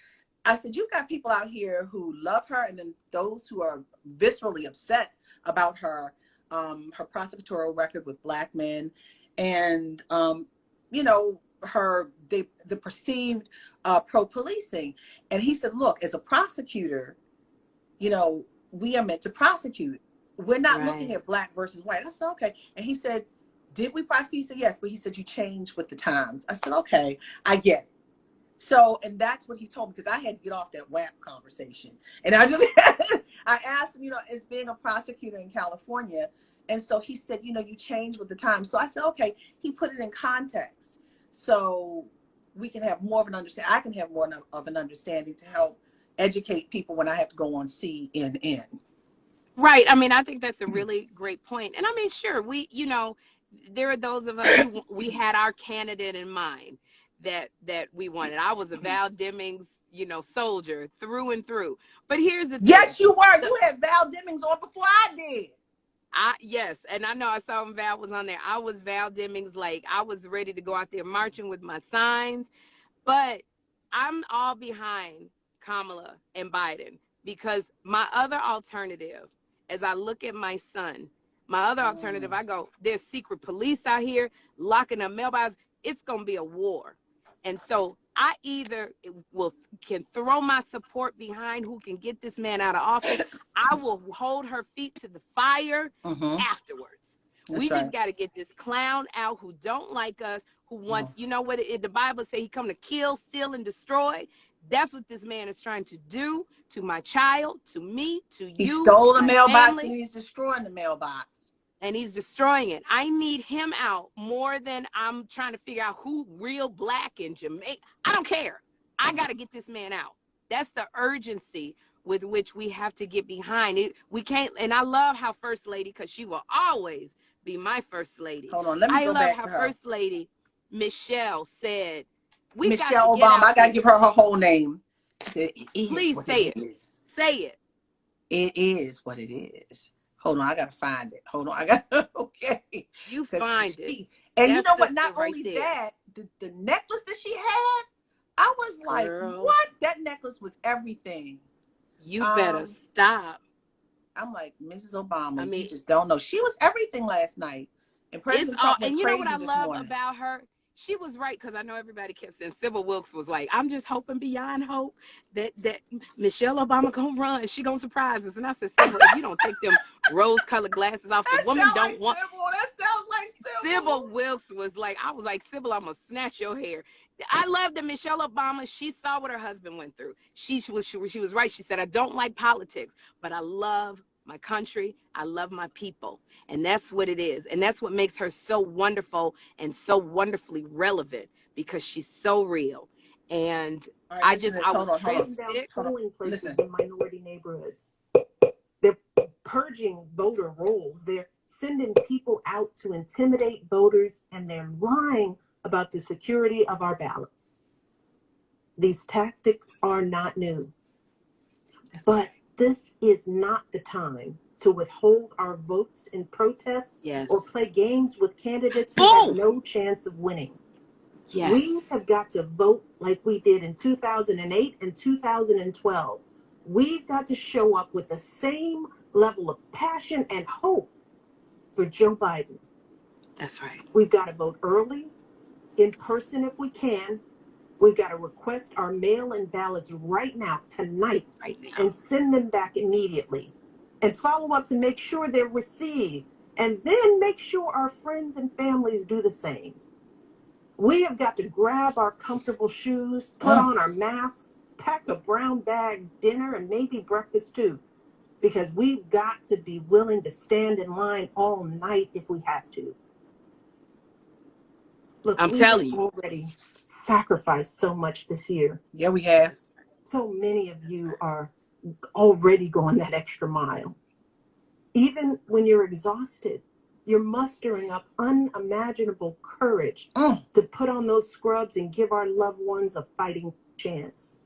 I said, you've got people out here who love her, and then those who are viscerally upset about her prosecutorial record with Black men, and the perceived pro-policing. And he said, look, as a prosecutor, we are meant to prosecute. We're not looking Right. at Black versus white. I said, okay. And he said, did we prosecute? He said, yes. But he said, you changed with the times. I said, okay, I get it. So, and that's what he told me, because I had to get off that WAP conversation. And I just, I asked him, as being a prosecutor in California. And so he said, you change with the times. So I said, okay. He put it in context. So we can have more of an understanding. I can have more of an understanding to help educate people when I have to go on CNN. Right. I mean, I think that's a really great point. And I mean, sure, there are those of us who we had our candidate in mind that we wanted. I was a Val Demings, soldier through and through. But here's the thing. Yes, you were. The, You had Val Demings on before I did. yes, and I know I saw when Val was on there. I was Val Demings, like I was ready to go out there marching with my signs. But I'm all behind Kamala and Biden because my other alternative, as I look at my son, I go, there's secret police out here locking up mailboxes. It's going to be a war. And so I either can throw my support behind who can get this man out of office. I will hold her feet to the fire afterwards. That's We just right. got to get this clown out who don't like us, who wants, what the Bible say, he come to kill, steal, and destroy. That's what this man is trying to do to my child, to me, to He you, stole the my mailbox, and family, he's destroying the mailbox. and he's destroying it. I need him out more than I'm trying to figure out who real Black in Jamaica. I don't care. I got to get this man out. That's the urgency with which we have to get behind it. We can't, and I love how First Lady, because she will always be my First Lady. Hold on, let me I go love back how to her. First Lady Michelle said, we got to Michelle get Obama. out I gotta there. give her whole name. It is Please what say it it. is. Say it. It is what it is. Hold on, I gotta find it. Hold on, I got okay. You Because find it. and you That know what? sister Not right only there. that, the necklace that she had, I was like, Girl, what? That necklace was everything. you better Um, stop. I'm like, Mrs. I Obama, you mean, just don't know. She was everything last night. And it's President all, Trump went and you know what crazy I this love morning. about her? She was right, because I know everybody kept saying Sybil Wilkes was like, I'm just hoping beyond hope that Michelle Obama gonna run. She gonna surprise us. And I said, Sybil, if you don't take them rose-colored glasses off, the That woman sounds like don't want. Sybil. That sounds like Sybil Sybil. Wilkes was like, I was like, Sybil, I'm gonna snatch your hair. I love that Michelle Obama, she saw what her husband went through. She was right. She said, I don't like politics, but I love my country. I love my people. And that's what it is. And that's what makes her so wonderful and so wonderfully relevant, because she's so real. And All right, listen to this. I Hold was on, hold on. Closing transfixed. down Hold on. polling places Listen. in minority neighborhoods. They're purging voter rolls. They're sending people out to intimidate voters, and they're lying about the security of our ballots. These tactics are not new, but this is not the time to withhold our votes in protests Yes. or play games with candidates who have Boom. no chance of winning. Yes. We have got to vote like we did in 2008 and 2012. We've got to show up with the same level of passion and hope for Joe Biden. That's right. We've got to vote early, in person if we can. We've got to request our mail-in ballots right now, tonight, Right now. and send them back immediately. And follow up to make sure they're received. And then make sure our friends and families do the same. We have got to grab our comfortable shoes, put on our masks, pack a brown bag dinner, and maybe breakfast too, because we've got to be willing to stand in line all night if we have to. Look, I'm we have telling you. already sacrificed so much this year. Yeah, we have. So many of you are already going that extra mile. Even when you're exhausted, you're mustering up unimaginable courage to put on those scrubs and give our loved ones a fighting chance.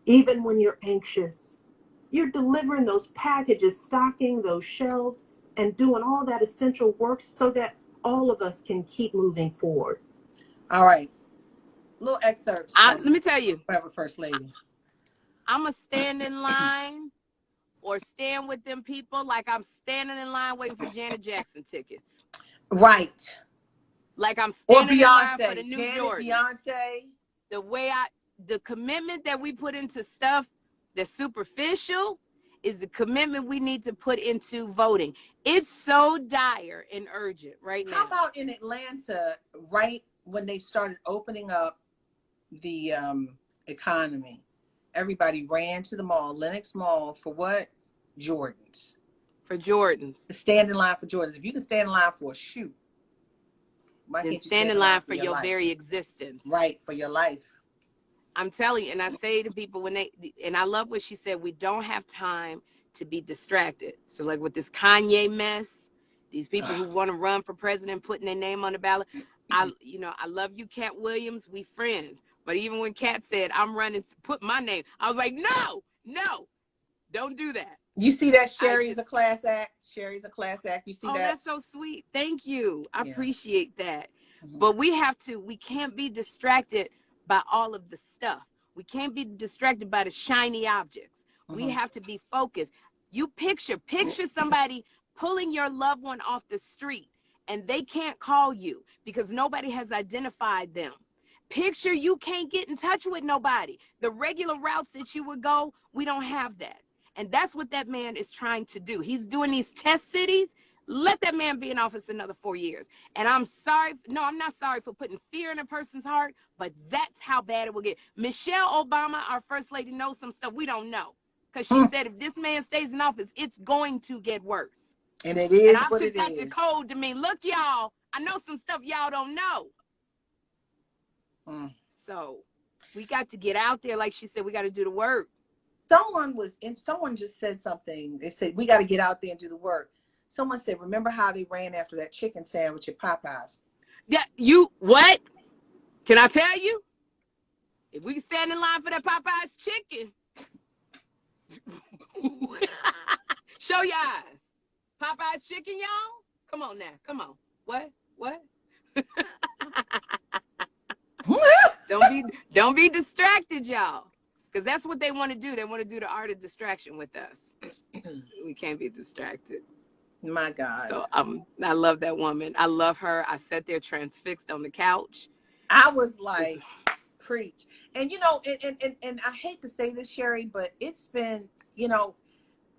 Even when you're anxious, you're delivering those packages, stocking those shelves, and doing all that essential work so that all of us can keep moving forward. All right. Little excerpts Let from me tell you. Forever First Lady. I'm going to stand in line or stand with them people like I'm standing in line waiting for Janet Jackson tickets. Right. Like I'm Or standing in line for the Beyonce. new Janet, Jordan. Beyonce. The commitment that we put into stuff that's superficial is the commitment we need to put into voting. It's so dire and urgent right now. How about in Atlanta, right when they started opening up the economy? Everybody ran to the mall, Lenox Mall, for what? Jordans. For Jordans. Stand in line for Jordans. If you can stand in line for a shoe, why Then can't you stand in line for your very existence. Right, for your life. I'm telling you, and I say to people and I love what she said, we don't have time to be distracted. So like with this Kanye mess, these people who want to run for president, putting their name on the ballot, I love you, Cat Williams, we friends. But even when Cat said, I'm running to put my name, I was like, no, don't do that. You see that Sherri's a class act? Sherri's a class act. You see that? Oh, that's so sweet. Thank you. I appreciate that. But we can't be distracted by all of the stuff. We can't be distracted by the shiny objects. We have to be focused. You picture somebody pulling your loved one off the street and they can't call you because nobody has identified them. Picture you can't get in touch with nobody. The regular routes that you would go, we don't have that. And that's what that man is trying to do. He's doing these test cities. Let that man be in office another 4 years. And I'm not sorry for putting fear in a person's heart, but that's how bad it will get. Michelle Obama, our first lady, knows some stuff we don't know. Because she said if this man stays in office, it's going to get worse. And it is what it is. And I took that to code to me. Look, y'all, I know some stuff y'all don't know. So we got to get out there. Like she said, we got to do the work. Someone just said something. They said, we got to get out there and do the work. Someone said, remember how they ran after that chicken sandwich at Popeyes? Yeah, what? Can I tell you? If we stand in line for that Popeyes chicken, show your eyes. Popeyes chicken, y'all? Come on now. Come on. What? don't be distracted, y'all. Because that's what they want to do. They want to do the art of distraction with us. We can't be distracted. My God. So I love that woman. I love her. I sat there transfixed on the couch. I was like, preach. And you know, and I hate to say this, Sherri, but it's been, you know,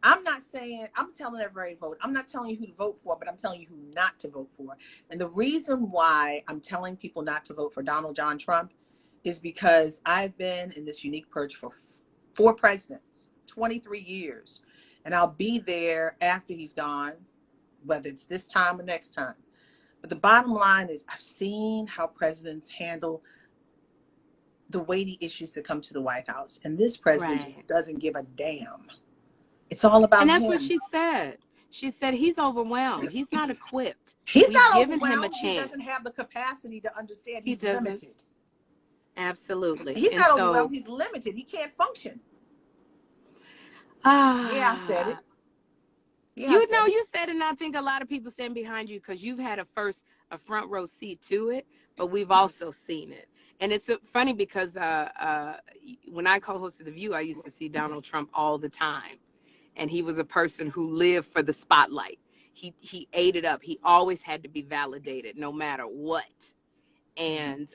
I'm not saying, I'm telling everybody to vote. I'm not telling you who to vote for, but I'm telling you who not to vote for. And the reason why I'm telling people not to vote for Donald John Trump is because I've been in this unique purge for 4 presidents, 23 years. And I'll be there after he's gone, whether it's this time or next time. But the bottom line is I've seen how presidents handle the weighty issues that come to the White House. And this president just doesn't give a damn. It's all about him. And that's what she said. She said he's overwhelmed. He's not equipped. He's We've not given him a overwhelmed. He chance. doesn't have the capacity to understand. He He's doesn't. limited. Absolutely. He's and not so, overwhelmed. He's limited. He can't function. Yeah, I said it. Yeah, you know, you said it, and I think a lot of people stand behind you because you've had a front row seat to it, but we've also seen it. And it's funny because when I co-hosted The View, I used to see Donald Trump all the time. And he was a person who lived for the spotlight. He ate it up. He always had to be validated no matter what. And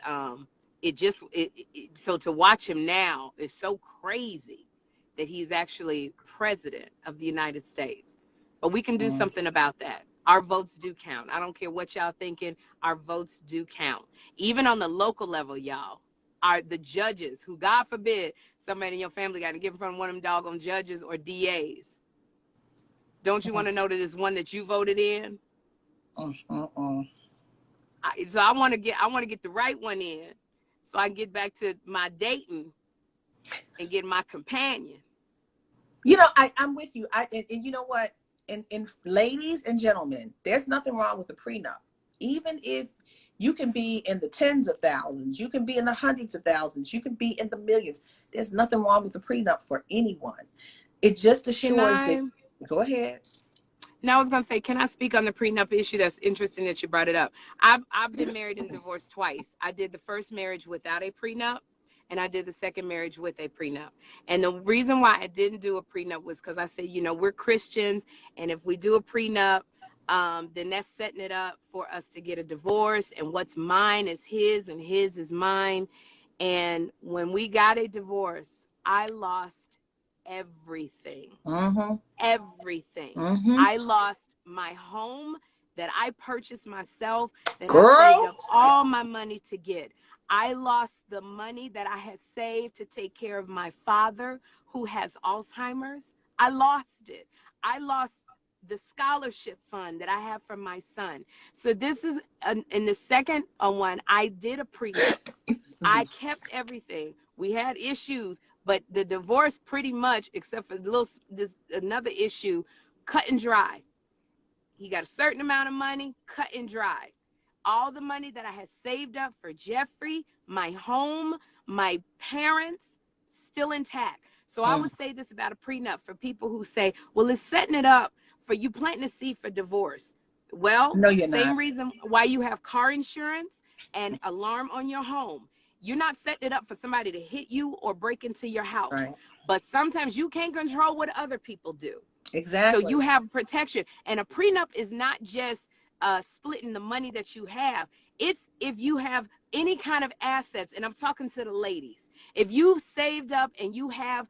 so to watch him now is so crazy that he's actually president of the United States. But we can do something about that. Our votes do count. I don't care what y'all thinking. Our votes do count. Even on the local level, y'all, are the judges who, God forbid, somebody in your family got to get in front of one of them doggone judges or DAs. Don't you want to know that there's one that you voted in? So I want to get the right one in, so I can get back to my dating and get my companion. You know, I'm with you. And you know what? And ladies and gentlemen, there's nothing wrong with a prenup. Even if you can be in the tens of thousands, you can be in the hundreds of thousands, you can be in the millions. There's nothing wrong with a prenup for anyone. It just assures that. Go ahead. Now, I was going to say, can I speak on the prenup issue? That's interesting that you brought it up. I've been married and divorced twice. I did the first marriage without a prenup, and I did the second marriage with a prenup. And the reason why I didn't do a prenup was because I said, you know, we're Christians, and if we do a prenup, then that's setting it up for us to get a divorce, and what's mine is his, and his is mine. And when we got a divorce, I lost everything. Everything. I lost my home that I purchased myself, that I saved up all my money to get. I lost the money that I had saved to take care of my father who has Alzheimer's. I lost it. I lost the scholarship fund that I have for my son. So this is in the second one, I did a prenup. I kept everything. We had issues, but the divorce pretty much, except for this another issue, cut and dry. He got a certain amount of money, cut and dry. All the money that I had saved up for Jeffrey, my home, my parents, still intact. So I would say this about a prenup for people who say, well, it's setting it up for you planting a seed for divorce. Well, no, you're same not. reason why you have car insurance and alarm on your home. You're not setting it up for somebody to hit you or break into your house. Right. But sometimes you can't control what other people do. Exactly. So you have protection. And a prenup is not just splitting the money that you have. It's if you have any kind of assets, and I'm talking to the ladies. If you've saved up and you have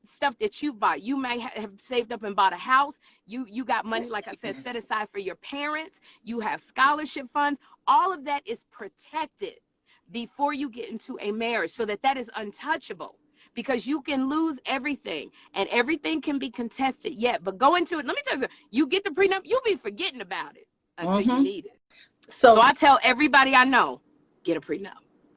stuff that you bought, you may have saved up and bought a house. You got money, like I said, set aside for your parents. You have scholarship funds. All of that is protected before you get into a marriage, so that is untouchable, because you can lose everything and everything can be contested yet. But go into it. Let me tell you something. You get the prenup, you'll be forgetting about it until you need it. So I tell everybody I know, get a prenup,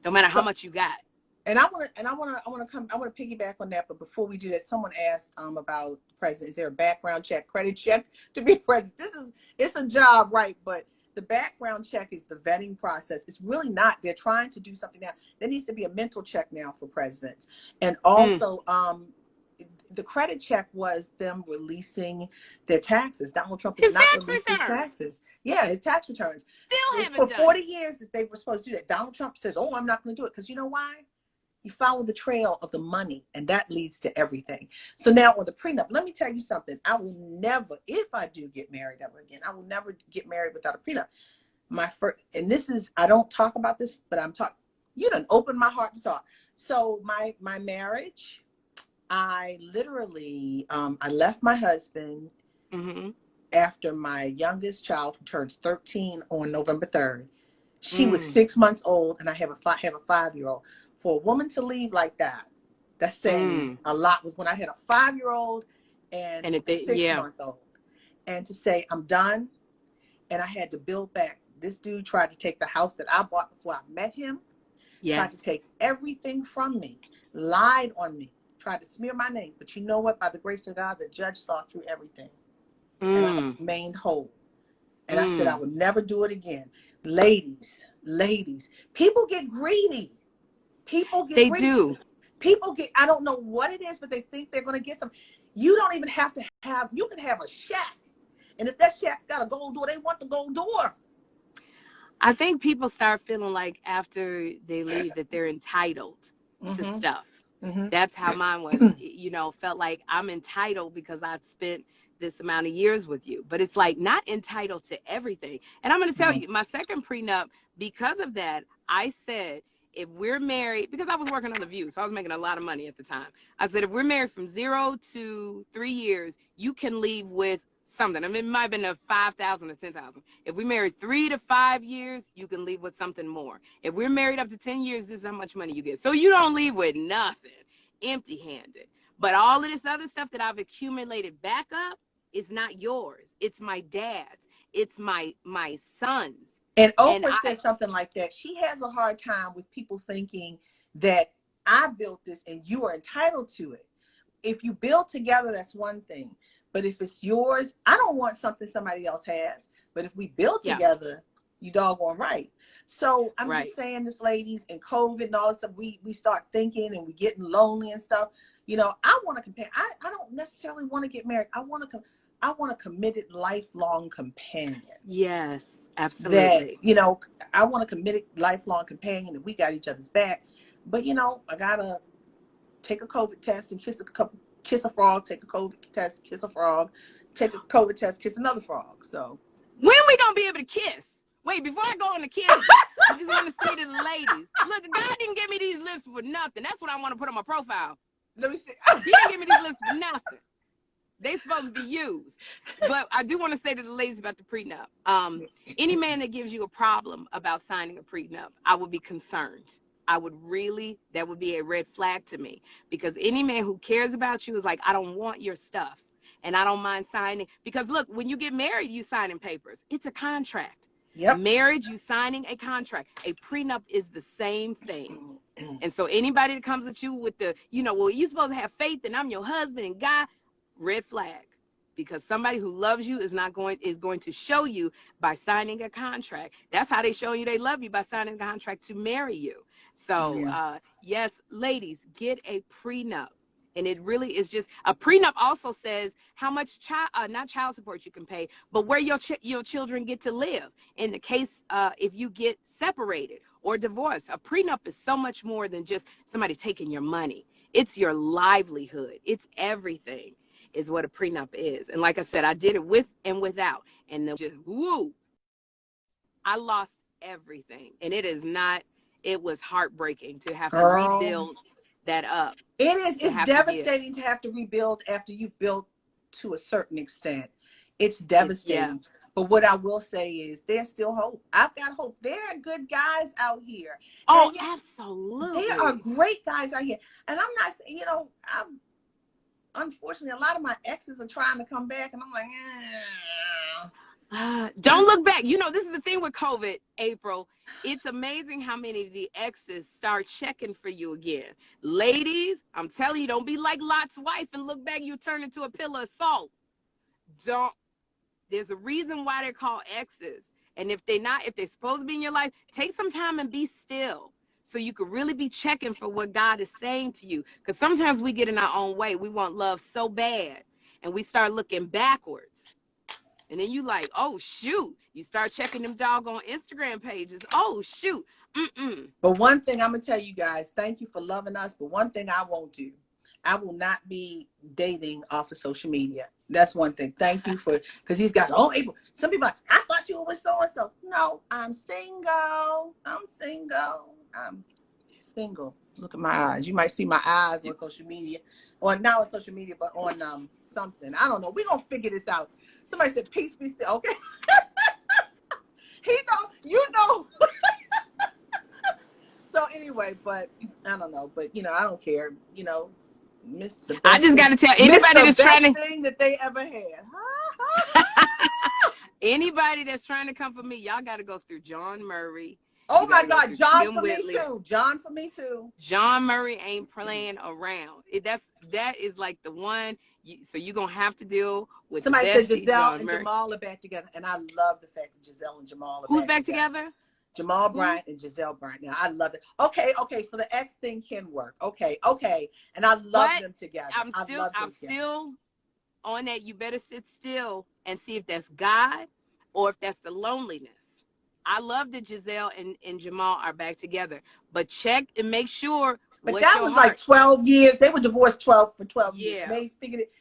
no matter how much you got. And I want to piggyback on that. But before we do that, someone asked about the president. Is there a background check, credit check to be president? It's a job, right? But the background check is the vetting process. It's really not. They're trying to do something now. There needs to be a mental check now for presidents. And also, the credit check was them releasing their taxes. Donald Trump has not released his taxes. Yeah, his tax returns. Still haven't for done 40 years that they were supposed to do that. Donald Trump says, "Oh, I'm not going to do it," because you know why? You follow the trail of the money, and that leads to everything. So now on the prenup, let me tell you something. I will never, if I do get married ever again, I will never get married without a prenup. My first, and this is, I don't talk about this, but I'm talking, you done opened my heart to talk. So my marriage, I literally, I left my husband after my youngest child, who turns 13 on November 3rd. She was 6 months old, and I have a 5-year-old. For a woman to leave like that, that's saying a lot. Was when I had a 5-year-old and a 6-month-old, and to say I'm done, and I had to build back. This dude tried to take the house that I bought before I met him. Tried to take everything from me, lied on me, tried to smear my name. But you know what? By the grace of God, the judge saw through everything, and I remained whole. And I said I would never do it again. Ladies, people get greedy. People get greedy. They do. People get, I don't know what it is, but they think they're going to get some. You don't even have to have, you can have a shack. And if that shack's got a gold door, they want the gold door. I think people start feeling like after they leave that they're entitled to stuff. That's how mine was, you know, felt like I'm entitled because I'd spent this amount of years with you. But it's like not entitled to everything. And I'm going to tell you, my second prenup, because of that, I said, if we're married, because I was working on The View, so I was making a lot of money at the time. I said, if we're married from 0 to 3 years, you can leave with something. I mean, it might have been a 5,000 or 10,000. If we married 3 to 5 years, you can leave with something more. If we're married up to 10 years, this is how much money you get. So you don't leave with nothing, empty-handed. But all of this other stuff that I've accumulated back up is not yours. It's my dad's. It's my son's. And Oprah said something like that. She has a hard time with people thinking that I built this and you are entitled to it. If you build together, that's one thing. But if it's yours, I don't want something somebody else has. But if we build together, you doggone right. So I'm just saying this, ladies, and COVID and all this stuff, we start thinking and we getting lonely and stuff. You know, I want to compare. I don't necessarily want to get married. I want a committed lifelong companion. Yes. Absolutely. That, you know, I want a committed lifelong companion that we got each other's back. But, you know, I got to take a COVID test and kiss a frog, take a COVID test, kiss a frog, take a COVID test, kiss another frog. So when we going to be able to kiss? Wait, before I go on the kiss, I just want to say to the ladies, look, God didn't give me these lips for nothing. That's what I want to put on my profile. Let me see. He didn't give me these lips for nothing. They supposed to be used. But I do want to say to the ladies about the prenup. Any man that gives you a problem about signing a prenup, I would be concerned. That would be a red flag to me. Because any man who cares about you is like, I don't want your stuff. And I don't mind signing. Because look, when you get married, you signing papers. It's a contract. Yep. Marriage, you signing a contract. A prenup is the same thing. And so anybody that comes at you with the, you know, well, you're supposed to have faith and I'm your husband and God, red flag. Because somebody who loves you is going to show you by signing a contract. That's how they show you they love you, by signing a contract to marry you. So yes, ladies, get a prenup. And it really is just, a prenup also says how much not child support you can pay, but where your children get to live. In the case if you get separated or divorced, a prenup is so much more than just somebody taking your money. It's your livelihood. It's everything is what a prenup is. And like I said, I did it with and without. And then just, I lost everything. And it was heartbreaking to have to rebuild that up. It is. It's devastating to have to rebuild after you've built to a certain extent. It's devastating. But what I will say is there's still hope. I've got hope. There are good guys out here. Oh, absolutely. There are great guys out here. And I'm not saying, you know, unfortunately, a lot of my exes are trying to come back, and I'm like, don't look back. You know, this is the thing with COVID, April. It's amazing how many of the exes start checking for you again. Ladies, I'm telling you, don't be like Lot's wife and look back, you turn into a pillar of salt. There's a reason why they're called exes. And if they're supposed to be in your life, take some time and be still. So you could really be checking for what God is saying to you. Because sometimes we get in our own way. We want love so bad. And we start looking backwards. And then you like, oh, shoot. You start checking them doggone Instagram pages. Oh, shoot. But one thing I'm gonna tell you guys, thank you for loving us. But one thing I won't do, I will not be dating off of social media. That's one thing. Thank you for, because these guys, oh, April, some people are like, I thought you were with so and so. No, I'm single. I'm single. I'm single. Look at my eyes. You might see my eyes on social media, or not on social media, but on something. I don't know. We're gonna figure this out. Somebody said, peace be still. Okay. He know, you know. So anyway, but I don't know, but I don't care. Miss the I best just got thing, to tell miss anybody the that's trying best to thing that they ever had. anybody that's trying to come for me, y'all got to go through John Murray. Oh You got my to go God, through John Tim for me Whitley. too. John for me too. John Murray ain't playing around. That is like the one. So you're gonna have to deal with the Somebody said bestie, Giselle John and Murray. Jamal are back together, and I love the fact that Giselle and Jamal are Who's back back together. together? Jamal Who? Bryant and Giselle Bryant. Now I love it. Okay, so the X thing can work. Okay, and I love But them together. I'm I still love them together. on that. You better sit still and see if that's God or if that's the loneliness. I love that Giselle and Jamal are back together, but check and make sure But what's that your was like heart. 12 years. They were divorced 12 years. And Yeah. they figured it.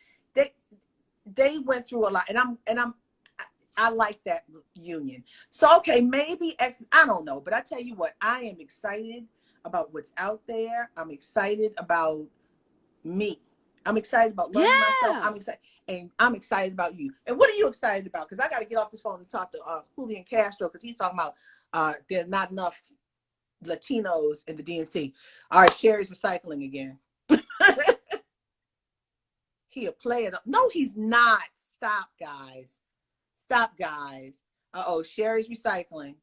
They went through a lot, and I like that union. So okay, maybe X. I don't know, but I tell you what, I am excited about what's out there. I'm excited about me. I'm excited about learning myself. Yeah. I'm excited, and I'm excited about you. And what are you excited about? Because I got to get off this phone and talk to Julian Castro, because he's talking about there's not enough Latinos in the DNC. All right, Sherry's recycling again. He'll play it up. No, he's not. Stop, guys. Stop, guys. Uh-oh, Sherry's recycling.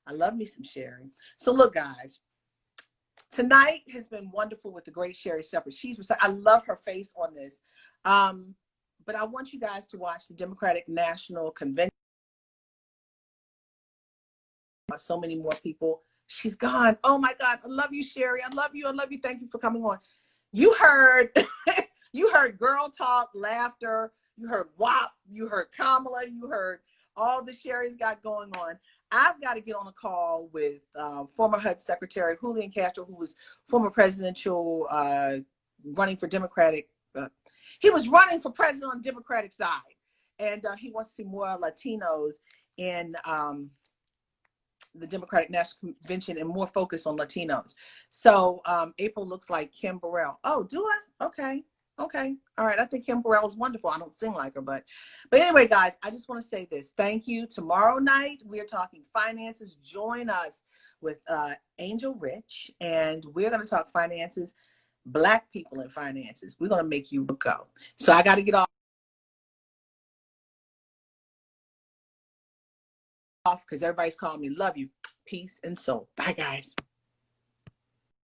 I love me some Sherry. So look, guys, tonight has been wonderful with the great Sherri Shepherd. I love her face on this. But I want you guys to watch the Democratic National Convention. So many more people. She's gone. Oh my God. I love you, Sherry. I love you. I love you. Thank you for coming on. You heard you heard girl talk, laughter, you heard WAP, you heard Kamala, you heard all the Sherry's got going on. I've got to get on a call with former HUD Secretary Julian Castro, who was former presidential running for Democratic. He was running for president on the Democratic side, and he wants to see more Latinos in the Democratic National Convention and more focus on Latinos. So April looks like Kim Burrell. Oh, do I? Okay. All right. I think Kim Burrell is wonderful. I don't sing like her, but anyway, guys, I just want to say this. Thank you. Tomorrow night, we're talking finances. Join us with Angel Rich, and we're going to talk finances, Black people in finances. We're going to make you go. So I got to get off because everybody's calling me. Love you. Peace and soul. Bye, guys.